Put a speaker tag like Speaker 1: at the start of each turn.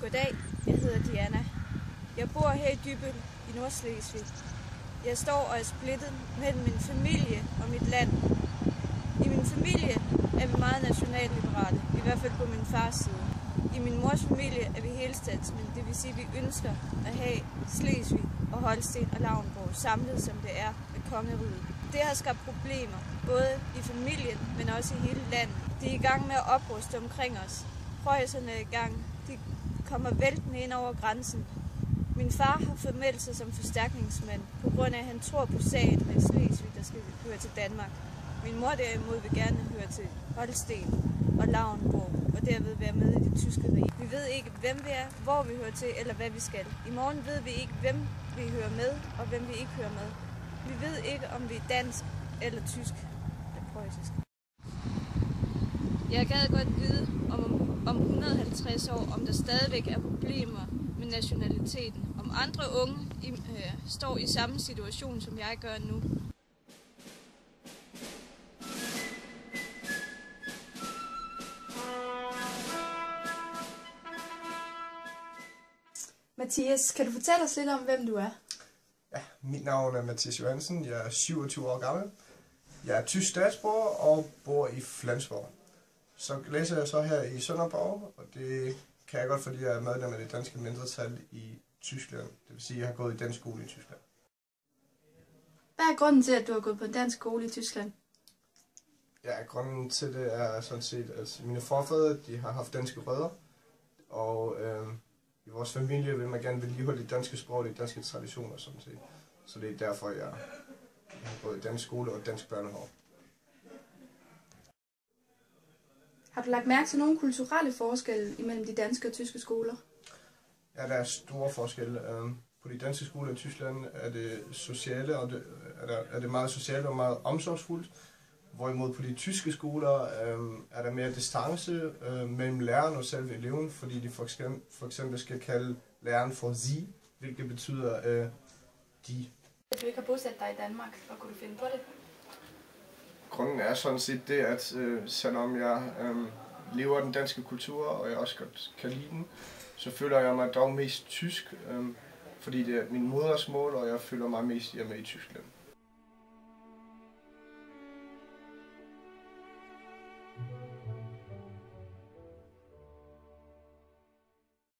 Speaker 1: Goddag, jeg hedder Diana. Jeg bor her i Dybbøl i Nordslesvig. Jeg står og er splittet mellem min familie og mit land. I min familie er vi meget nationalliberale, i hvert fald på min fars side. I min mors familie er vi helstatsmænd, det vil sige, at vi ønsker at have Slesvig og Holsten og Lauenborg samlet, som det er med kongeriget. Det har skabt problemer, både i familien, men også i hele landet. De er i gang med at opruste omkring os. Preusserne er i gang. De kommer væltende ind over grænsen. Min far har formeldt sig som forstærkningsmand, på grund af, at han tror på sagen med Slesvig, der skal høre til Danmark. Min mor derimod vil gerne høre til Holsten og Lauenborg, og derved være med i det tyske rige. Vi ved ikke, hvem vi er, hvor vi hører til, eller hvad vi skal. I morgen ved vi ikke, hvem vi hører med, og hvem vi ikke hører med. Vi ved ikke, om vi er dansk eller tysk eller preussisk. Jeg gad godt vide om 150 år, om der stadigvæk er problemer med nationaliteten. Om andre unge står i samme situation, som jeg gør nu.
Speaker 2: Mathias, kan du fortælle os lidt om, hvem du er?
Speaker 3: Ja, mit navn er Mathias Johansen. Jeg er 27 år gammel. Jeg er tysk statsborger og bor i Flensborg. Så læser jeg så her i Sønderborg, og det kan jeg godt, fordi jeg er medlem af det danske mindretal i Tyskland. Det vil sige, at jeg har gået i dansk skole i Tyskland.
Speaker 2: Hvad er grunden til, at du har gået på en dansk skole i Tyskland?
Speaker 3: Ja, grunden til det er sådan set, at mine forfædre de har haft danske rødder, og i vores familie vil man gerne vedligeholde det danske sprog og de danske traditioner sådan set. Så det er derfor, jeg har gået i dansk skole og dansk børnehave.
Speaker 2: Har du lagt mærke til nogle kulturelle forskelle imellem de danske og tyske skoler?
Speaker 3: Ja, der er store forskelle. På de danske skoler i Tyskland er det sociale, og er det meget socialt og meget omsorgsfuldt. Hvorimod på de tyske skoler er der mere distance mellem læreren og selve eleven, fordi de for eksempel skal kalde læreren for sie, hvilket betyder de.
Speaker 2: Du ikke har bosat dig i Danmark, og kunne du finde på det?
Speaker 3: Grunden er sådan set det, at selvom jeg lever den danske kultur, og jeg også godt kan lide den, så føler jeg mig dog mest tysk, fordi det er min modersmål, og jeg føler mig mest hjemme i Tyskland.